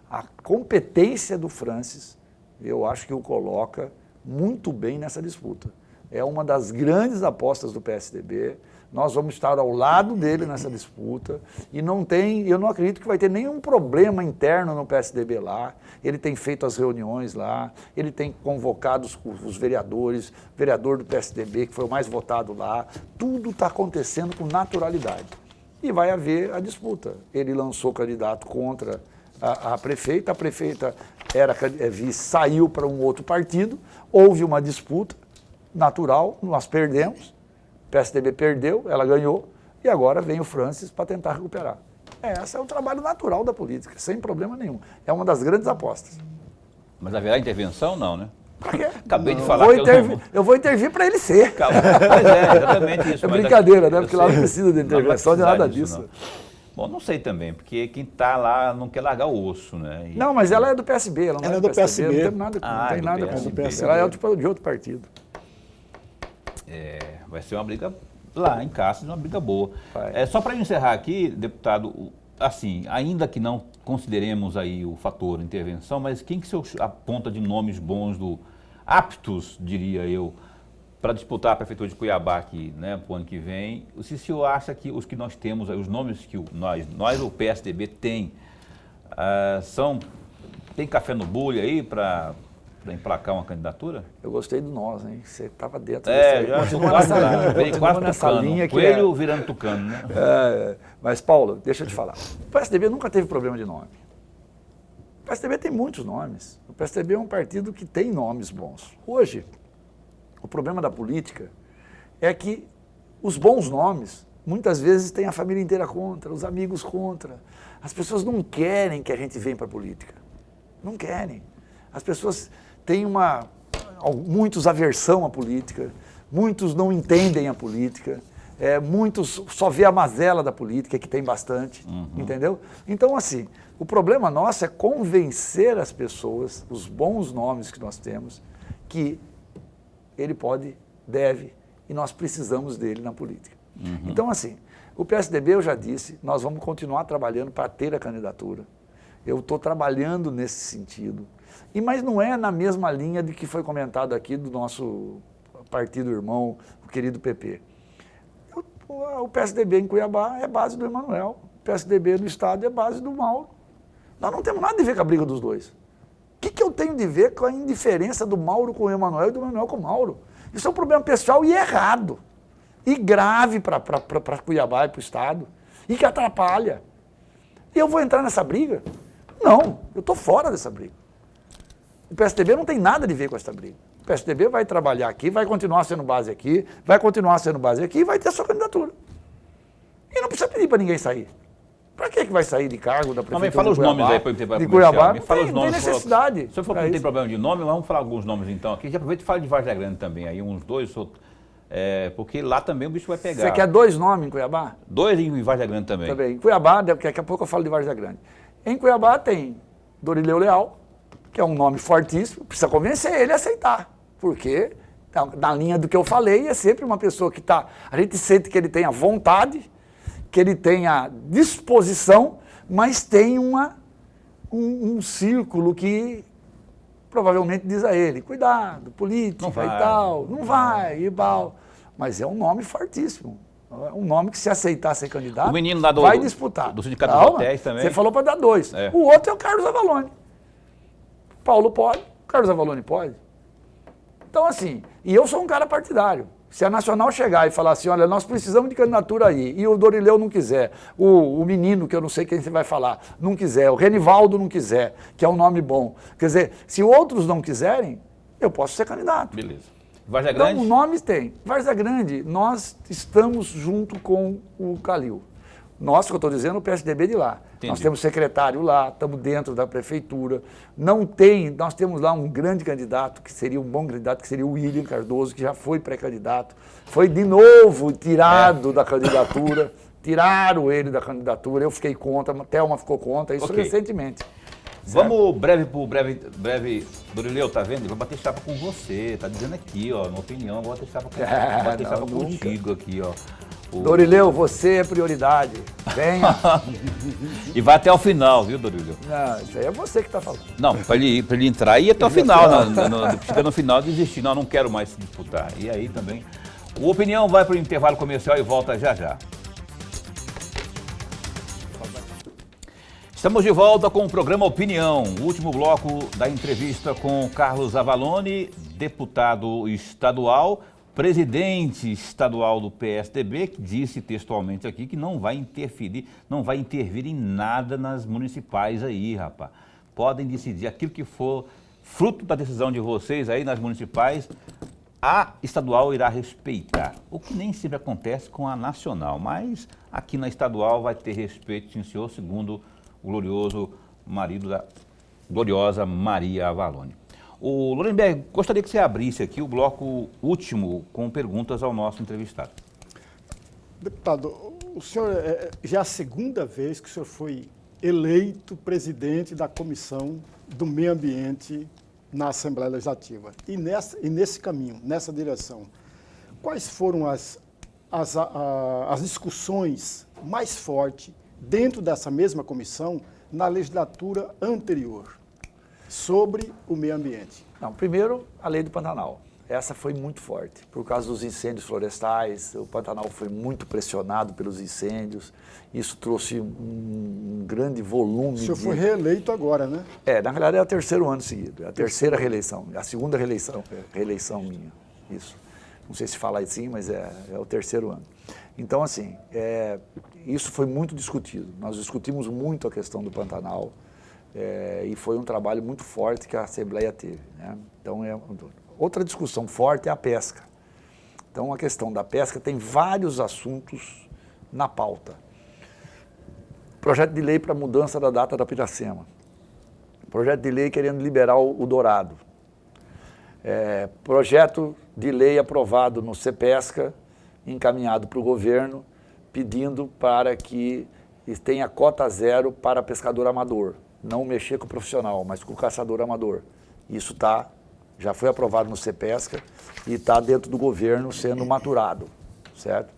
a competência do Francis, eu acho que o coloca muito bem nessa disputa. É uma das grandes apostas do PSDB. Nós vamos estar ao lado dele nessa disputa e eu não acredito que vai ter nenhum problema interno no PSDB lá. Ele tem feito as reuniões lá, ele tem convocado os vereadores, o vereador do PSDB, que foi o mais votado lá. Tudo está acontecendo com naturalidade. E vai haver a disputa. Ele lançou candidato contra a prefeita era vice, saiu para um outro partido, houve uma disputa natural, nós perdemos. O PSDB perdeu, ela ganhou, e agora vem o Francis para tentar recuperar. Esse é o trabalho natural da política, sem problema nenhum. É uma das grandes apostas. Mas haverá intervenção? Não, né? Por quê? Acabei de falar que eu vou intervir para ele ser. Pois é, exatamente isso. É brincadeira, né? Porque lá não precisa de intervenção, de nada disso. Não. Bom, não sei também, porque quem está lá não quer largar o osso, né? Não, mas ela é do PSB, ela não é do PSB. Não tem nada, não tem nada com o PSB. Ela é de outro partido. Vai ser uma briga lá em Cáceres, uma briga boa. Vai. Só para encerrar aqui, deputado, assim, ainda que não consideremos aí o fator intervenção, mas quem que o senhor aponta de nomes bons, aptos, diria eu, para disputar a prefeitura de Cuiabá aqui, né, para o ano que vem? Se o senhor acha que os que nós temos, os nomes que nós o PSDB tem café no bule aí para emplacar uma candidatura? Eu gostei do nós, hein? Você estava dentro Continua nessa linha. Coelho virando tucano, né? Mas, Paulo, deixa eu te falar. O PSDB nunca teve problema de nome. O PSDB tem muitos nomes. O PSDB é um partido que tem nomes bons. Hoje, o problema da política é que os bons nomes, muitas vezes, têm a família inteira contra, os amigos contra. As pessoas não querem que a gente venha para a política. Não querem. As pessoas têm muitos aversão à política, muitos não entendem a política, muitos só vê a mazela da política, que tem bastante, entendeu? Então, assim, o problema nosso é convencer as pessoas, os bons nomes que nós temos, que ele pode, deve, e nós precisamos dele na política. Então, assim, o PSDB, eu já disse, nós vamos continuar trabalhando para ter a candidatura. Eu estou trabalhando nesse sentido. Mas não é na mesma linha de que foi comentado aqui do nosso partido irmão, o querido PP. O PSDB em Cuiabá é base do Emanuel, o PSDB no estado é base do Mauro. Nós não temos nada a ver com a briga dos dois. O que eu tenho de ver com a indiferença do Mauro com o Emanuel e do Emanuel com o Mauro? Isso é um problema pessoal e errado, e grave para Cuiabá e para o estado, e que atrapalha. E eu vou entrar nessa briga? Não, eu estou fora dessa briga. O PSDB não tem nada a ver com essa briga. O PSDB vai trabalhar aqui, vai continuar sendo base aqui, vai continuar sendo base aqui e vai ter a sua candidatura. E não precisa pedir para ninguém sair. Para que vai sair de cargo da prefeitura? Não, me fala os nomes aí para de Cuiabá. Me fala os nomes. Tem necessidade. Se eu for que não tem problema de nome, vamos falar alguns nomes então aqui. Já aproveita e fala de Várzea Grande também, aí uns dois, porque lá também o bicho vai pegar. Você quer 2 nomes em Cuiabá? 2 em Várzea Grande também. Também. Em Cuiabá, daqui a pouco eu falo de Várzea Grande. Em Cuiabá tem Dorileu Leal, que é um nome fortíssimo, precisa convencer ele a aceitar, porque na linha do que eu falei, é sempre uma pessoa que está, a gente sente que ele tem a vontade, que ele tem a disposição, mas tem um círculo que provavelmente diz a ele, cuidado, política e tal, não vai, e tal. Mas é um nome fortíssimo. É um nome que, se aceitar ser candidato, o menino lá vai disputar. Do Sindicato dos Hotéis também. Você falou para dar 2. O outro é o Carlos Avalone. Paulo pode, o Carlos Avalone pode. Então, assim, e eu sou um cara partidário. Se a Nacional chegar e falar assim, olha, nós precisamos de candidatura aí, e o Dorileu não quiser, o menino, que eu não sei quem você vai falar, não quiser, o Renivaldo não quiser, que é um nome bom. Quer dizer, se outros não quiserem, eu posso ser candidato. Beleza. Várzea Grande? Então, nomes tem. Várzea Grande, nós estamos junto com o Calil. Nós, que eu estou dizendo, o PSDB de lá. Entendi. Nós temos secretário lá, estamos dentro da prefeitura. Nós temos lá um grande candidato, que seria um bom candidato, que seria o William Cardoso, que já foi pré-candidato. Foi de novo tirado da candidatura, tiraram ele da candidatura, eu fiquei contra, a Thelma ficou contra, isso recentemente. Vamos breve, Dorileu, tá vendo? Eu vou bater chapa com você, tá dizendo aqui, ó, na opinião, eu vou bater chapa contigo aqui, ó. Dorileu, você é prioridade. Venha. E vai até o final, viu, Dorileu? Não, isso aí é você que está falando. Não, para ele entrar e ir até o final. Chega no final e desistir. Não quero mais se disputar. E aí também. O Opinião vai para o intervalo comercial e volta já já. Estamos de volta com o programa Opinião, o último bloco da entrevista com Carlos Avalone, deputado estadual, presidente estadual do PSDB, que disse textualmente aqui que não vai intervir em nada nas municipais aí, rapaz. Podem decidir aquilo que for fruto da decisão de vocês aí nas municipais, a estadual irá respeitar. O que nem sempre acontece com a nacional, mas aqui na estadual vai ter respeito, sim senhor, segundo o glorioso marido da gloriosa Maria Avalone. O Lorenberg, gostaria que você abrisse aqui o bloco último com perguntas ao nosso entrevistado. Deputado, o senhor já é a segunda vez que o senhor foi eleito presidente da Comissão do Meio Ambiente na Assembleia Legislativa. E nesse caminho, nessa direção, quais foram as discussões mais fortes dentro dessa mesma comissão na legislatura anterior sobre o meio ambiente? Não, primeiro, a lei do Pantanal. Essa foi muito forte, por causa dos incêndios florestais. O Pantanal foi muito pressionado pelos incêndios. Isso trouxe um grande volume. O senhor foi reeleito agora, né? Na realidade é o terceiro ano seguido, é a terceira reeleição, a segunda reeleição minha, isso. Não sei se fala assim, mas é o terceiro ano. Então, assim, isso foi muito discutido. Nós discutimos muito a questão do Pantanal e foi um trabalho muito forte que a Assembleia teve, né? Então, outra discussão forte é a pesca. Então, a questão da pesca tem vários assuntos na pauta. Projeto de lei para mudança da data da Piracema. Projeto de lei querendo liberar o dourado. Projeto de lei aprovado no CEPESCA, encaminhado para o governo, pedindo para que tenha cota zero para pescador amador. Não mexer com o profissional, mas com o caçador amador. Isso já foi aprovado no CEPESCA e está dentro do governo sendo maturado, certo?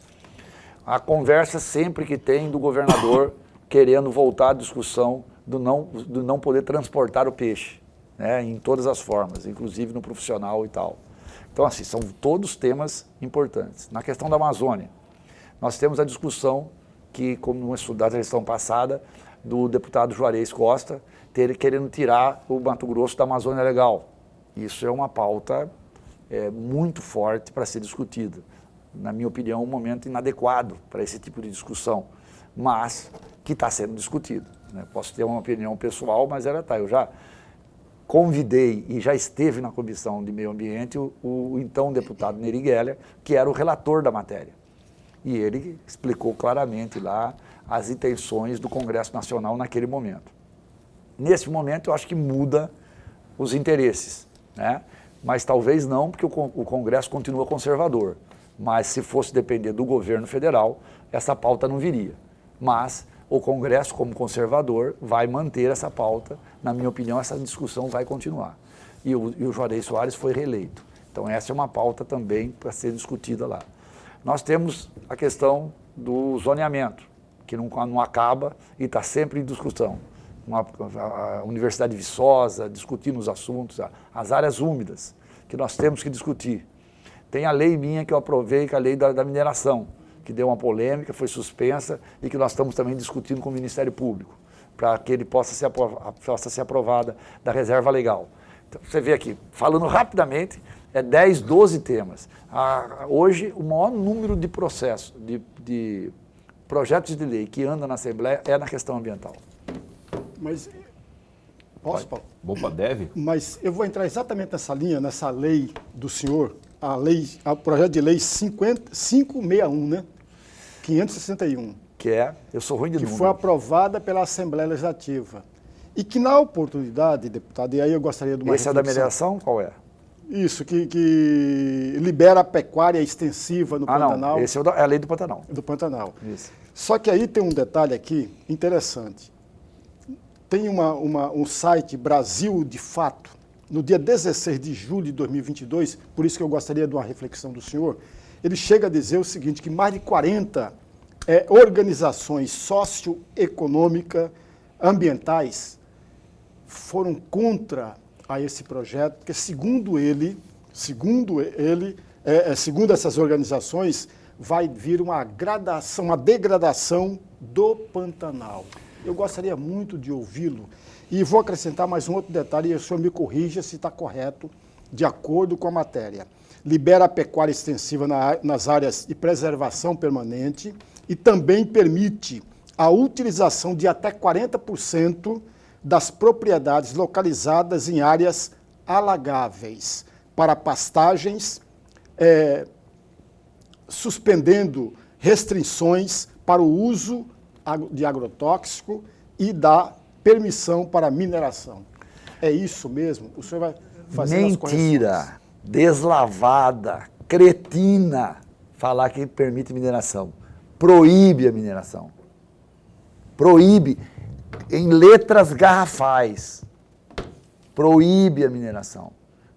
A conversa sempre que tem do governador querendo voltar à discussão do não poder transportar o peixe, né, em todas as formas, inclusive no profissional e tal. Então, assim, são todos temas importantes. Na questão da Amazônia, nós temos a discussão que, como estudado na gestão passada, do deputado Juarez Costa, querendo tirar o Mato Grosso da Amazônia Legal. Isso é uma pauta muito forte para ser discutida. Na minha opinião, um momento inadequado para esse tipo de discussão, mas que está sendo discutido, né? Posso ter uma opinião pessoal, mas eu já convidei e já esteve na Comissão de Meio Ambiente o então deputado Neri Geller, que era o relator da matéria. E ele explicou claramente lá as intenções do Congresso Nacional naquele momento. Nesse momento, eu acho que muda os interesses, né? Mas talvez não, porque o Congresso continua conservador. Mas se fosse depender do governo federal, essa pauta não viria. Mas o Congresso, como conservador, vai manter essa pauta. Na minha opinião, essa discussão vai continuar. E o Juarez Soares foi reeleito. Então, essa é uma pauta também para ser discutida lá. Nós temos a questão do zoneamento, que não acaba e está sempre em discussão. a Universidade de Viçosa, discutindo os assuntos, as áreas úmidas que nós temos que discutir. Tem a lei minha que eu aprovei, que é a lei da mineração, que deu uma polêmica, foi suspensa e que nós estamos também discutindo com o Ministério Público, para que ele possa ser aprovada da reserva legal. Então, você vê aqui, falando rapidamente, 10, 12 temas. Hoje, o maior número de processos, de projetos de lei que andam na Assembleia é na questão ambiental. Mas, posso, Paulo? Opa, deve? Mas eu vou entrar exatamente nessa linha, nessa lei do senhor, o projeto de lei 561, né? 561. Eu sou ruim de que número. foi aprovada pela Assembleia Legislativa. E que na oportunidade, deputado, e aí eu gostaria de uma Esse é da mineração? Qual é? Isso, que libera a pecuária extensiva no Pantanal. Não, esse é a lei do Pantanal. Do Pantanal. Isso. Só que aí tem um detalhe aqui interessante. Tem um site Brasil de Fato, no dia 16 de julho de 2022, por isso que eu gostaria de uma reflexão do senhor, ele chega a dizer o seguinte, que mais de 40 organizações socioeconômicas, ambientais, foram contra a esse projeto, porque segundo essas organizações, vai vir uma degradação do Pantanal. Eu gostaria muito de ouvi-lo e vou acrescentar mais um outro detalhe e o senhor me corrija se está correto, de acordo com a matéria. Libera a pecuária extensiva nas áreas de preservação permanente e também permite a utilização de até 40% das propriedades localizadas em áreas alagáveis para pastagens, suspendendo restrições para o uso de agrotóxico e da permissão para mineração. É isso mesmo? O senhor vai fazer as correções? Mentira, deslavada, cretina, falar que permite mineração. Proíbe a mineração. Proíbe, em letras garrafais, proíbe a mineração.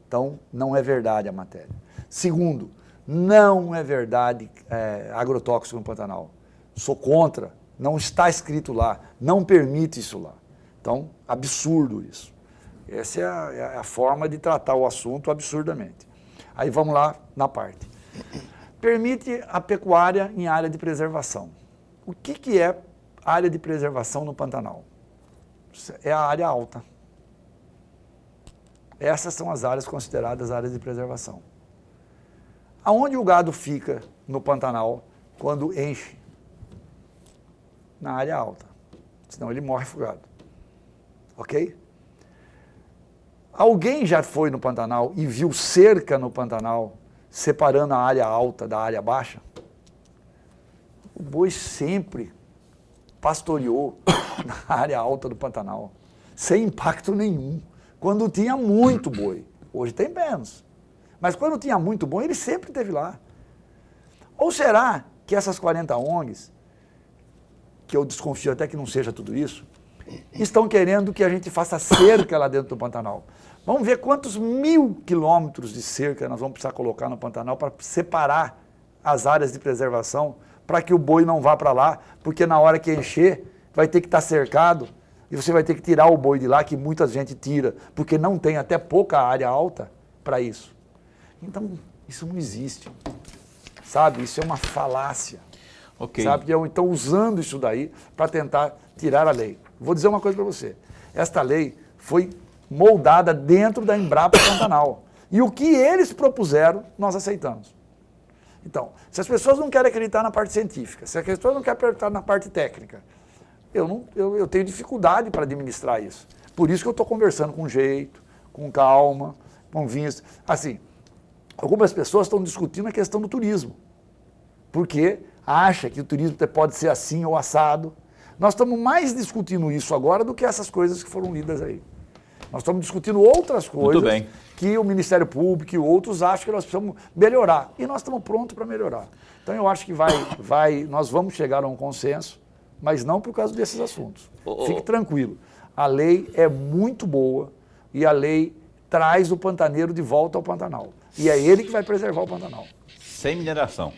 Então, não é verdade a matéria. Segundo, não é verdade agrotóxico no Pantanal. Sou contra, não está escrito lá, não permite isso lá. Então, absurdo isso. Essa é a forma de tratar o assunto absurdamente. Aí vamos lá na parte. Permite a pecuária em área de preservação. O que é área de preservação no Pantanal? É a área alta. Essas são as áreas consideradas áreas de preservação. Aonde o gado fica no Pantanal quando enche? Na área alta. Senão ele morre afogado. Ok? Alguém já foi no Pantanal e viu cerca no Pantanal separando a área alta da área baixa? O boi sempre pastoreou na área alta do Pantanal, sem impacto nenhum. Quando tinha muito boi, hoje tem menos. Mas quando tinha muito boi, ele sempre esteve lá. Ou será que essas 40 ONGs, que eu desconfio até que não seja tudo isso, estão querendo que a gente faça cerca lá dentro do Pantanal? Vamos ver quantos 1000 quilômetros de cerca nós vamos precisar colocar no Pantanal para separar as áreas de preservação, para que o boi não vá para lá, porque na hora que encher, vai ter que estar cercado, e você vai ter que tirar o boi de lá, que muita gente tira, porque não tem até pouca área alta para isso. Então, isso não existe, sabe? Isso é uma falácia, sabe? Então, usando isso daí para tentar tirar a lei. Vou dizer uma coisa para você, esta lei foi moldada dentro da Embrapa Pantanal, e o que eles propuseram, nós aceitamos. Então, se as pessoas não querem acreditar na parte científica, se as pessoas não querem acreditar na parte técnica, eu tenho dificuldade para administrar isso. Por isso que eu estou conversando com jeito, com calma, com vista. Assim, algumas pessoas estão discutindo a questão do turismo, porque acha que o turismo pode ser assim ou assado. Nós estamos mais discutindo isso agora do que essas coisas que foram lidas aí. Nós estamos discutindo outras coisas que o Ministério Público e outros acham que nós precisamos melhorar. E nós estamos prontos para melhorar. Então eu acho que nós vamos chegar a um consenso, mas não por causa desses assuntos. Fique tranquilo. A lei é muito boa e a lei traz o pantaneiro de volta ao Pantanal. E é ele que vai preservar o Pantanal. Sem mineração.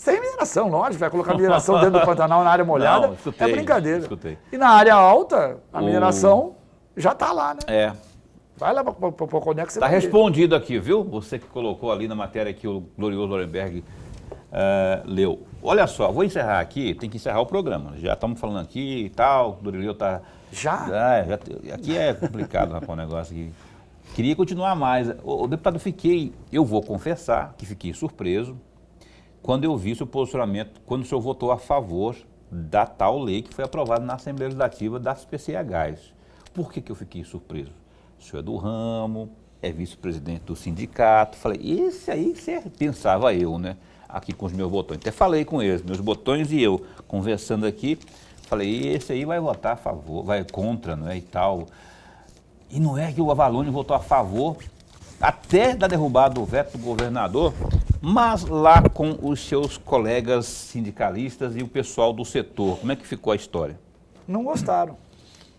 Sem mineração, lógico, vai colocar mineração dentro do Pantanal na área molhada, Não, escutei, é brincadeira. escutei. E na área alta, a mineração já está lá, né? É. Vai lá para Poconé que você Está vai ver. respondido aqui, viu? Você que colocou ali na matéria que o glorioso Lorenberg leu. Olha só, vou encerrar aqui, tem que encerrar o programa. Já estamos falando aqui e tal, o Dorileu está... Já? Aqui é complicado, rapaz, o negócio aqui. Queria continuar mais. O deputado, eu vou confessar que fiquei surpreso quando eu vi seu posicionamento, quando o senhor votou a favor da tal lei que foi aprovada na Assembleia Legislativa das PCHs. Por que eu fiquei surpreso? O senhor é do ramo, é vice-presidente do sindicato. Falei, esse aí, pensava eu, né? Aqui com os meus botões. Até falei com eles, meus botões e eu, conversando aqui. Falei, esse aí vai votar a favor, vai contra, não é? E tal. E não é que o Avalone votou a favor até da derrubada do veto do governador, mas lá com os seus colegas sindicalistas e o pessoal do setor. Como é que ficou a história? Não gostaram.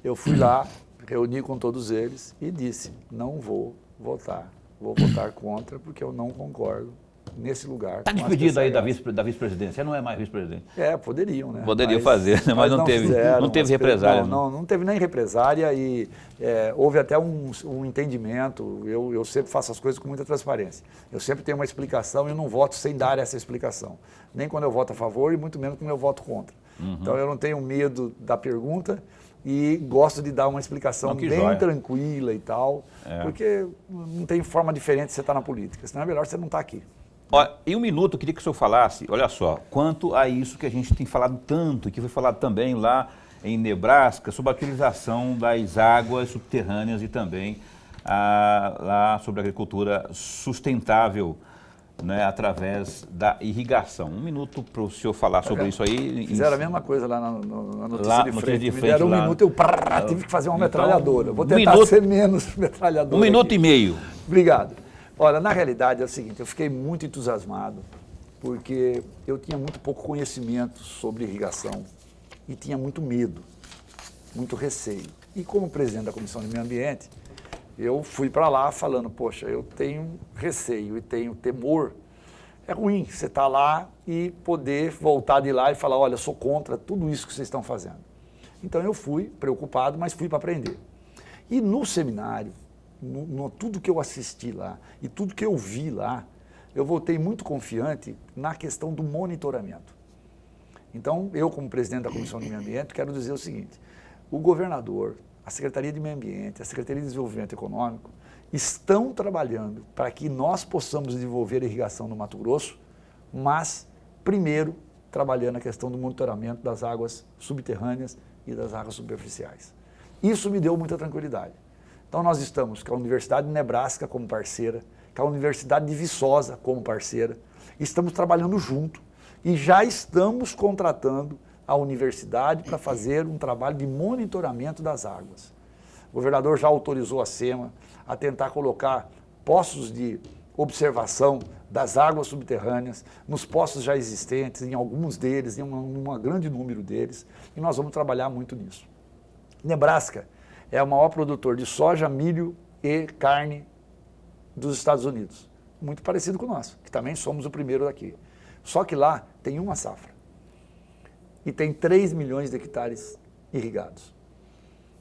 Eu fui lá, reuni com todos eles e disse, não vou votar. Vou votar contra porque eu não concordo nesse lugar. Está despedido aí da vice-presidência, você não é mais vice-presidente. Poderiam, né? Poderiam fazer, né? Mas não teve, fizeram, não teve represária. Não teve nem represária e houve até um entendimento. Eu sempre faço as coisas com muita transparência. Eu sempre tenho uma explicação e eu não voto sem dar essa explicação. Nem quando eu voto a favor e muito menos quando eu voto contra. Então eu não tenho medo da pergunta e gosto de dar uma explicação bem tranquila e tal, porque não tem forma diferente de você estar na política, senão é melhor você não estar aqui. Em um minuto, eu queria que o senhor falasse, olha só, quanto a isso que a gente tem falado tanto, e que foi falado também lá em Nebraska, sobre a utilização das águas subterrâneas e também lá sobre a agricultura sustentável, né, através da irrigação. Um minuto para o senhor falar sobre isso aí. Fizeram a mesma coisa lá na notícia de frente. Me deram lá. Um minuto, eu tive que fazer uma metralhadora. Vou tentar ser menos metralhadora. 1 minuto e meio. Obrigado. Olha, na realidade é o seguinte, eu fiquei muito entusiasmado porque eu tinha muito pouco conhecimento sobre irrigação e tinha muito medo, muito receio. E como presidente da Comissão de Meio Ambiente, eu fui para lá falando, poxa, eu tenho receio e tenho temor. É ruim você estar lá e poder voltar de lá e falar, olha, eu sou contra tudo isso que vocês estão fazendo. Então eu fui preocupado, mas fui para aprender. E no seminário, tudo que eu assisti lá e tudo que eu vi lá, eu voltei muito confiante na questão do monitoramento. Então, eu como presidente da Comissão de Meio Ambiente, quero dizer o seguinte, o governador, a Secretaria de Meio Ambiente, a Secretaria de Desenvolvimento Econômico, estão trabalhando para que nós possamos desenvolver a irrigação no Mato Grosso, mas, primeiro, trabalhando a questão do monitoramento das águas subterrâneas e das águas superficiais. Isso me deu muita tranquilidade. Então nós estamos com a Universidade de Nebraska como parceira, com a Universidade de Viçosa como parceira, estamos trabalhando junto e já estamos contratando a universidade para fazer um trabalho de monitoramento das águas. O governador já autorizou a SEMA a tentar colocar postos de observação das águas subterrâneas nos postos já existentes, em alguns deles, em um grande número deles, e nós vamos trabalhar muito nisso. Nebraska é o maior produtor de soja, milho e carne dos Estados Unidos. Muito parecido com o nosso, que também somos o primeiro daqui. Só que lá tem uma safra. E tem 3 milhões de hectares irrigados.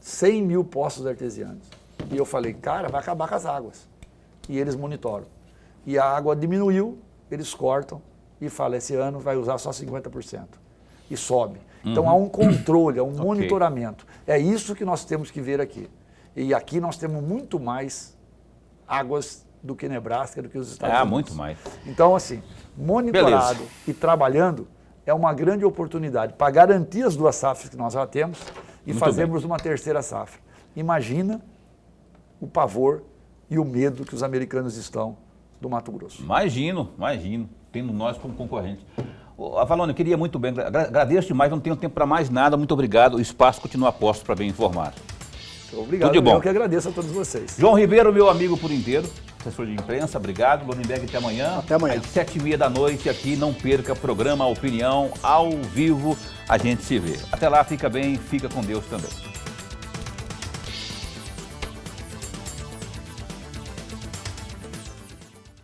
100 mil poços artesianos. E eu falei, cara, vai acabar com as águas. E eles monitoram. E a água diminuiu, eles cortam e falam, esse ano vai usar só 50%. E sobe. Então há um controle, há um monitoramento. É isso que nós temos que ver aqui. E aqui nós temos muito mais águas do que Nebraska, do que os Estados Unidos. Muito mais. Então, assim, monitorado e trabalhando é uma grande oportunidade para garantir as 2 safras que nós já temos e fazermos uma 3ª safra. Imagina o pavor e o medo que os americanos estão do Mato Grosso. Imagino, tendo nós como concorrente. Avalone, eu queria muito bem, agradeço demais, não tenho tempo para mais nada, muito obrigado, o espaço continua a posto para bem informar. Obrigado, tudo de bom. Eu que agradeço a todos vocês. João Ribeiro, meu amigo por inteiro, assessor de imprensa, obrigado. Lorenberg, até amanhã. Até amanhã. Às 7h30 da noite aqui, não perca programa Opinião ao vivo, a gente se vê. Até lá, fica bem, fica com Deus também.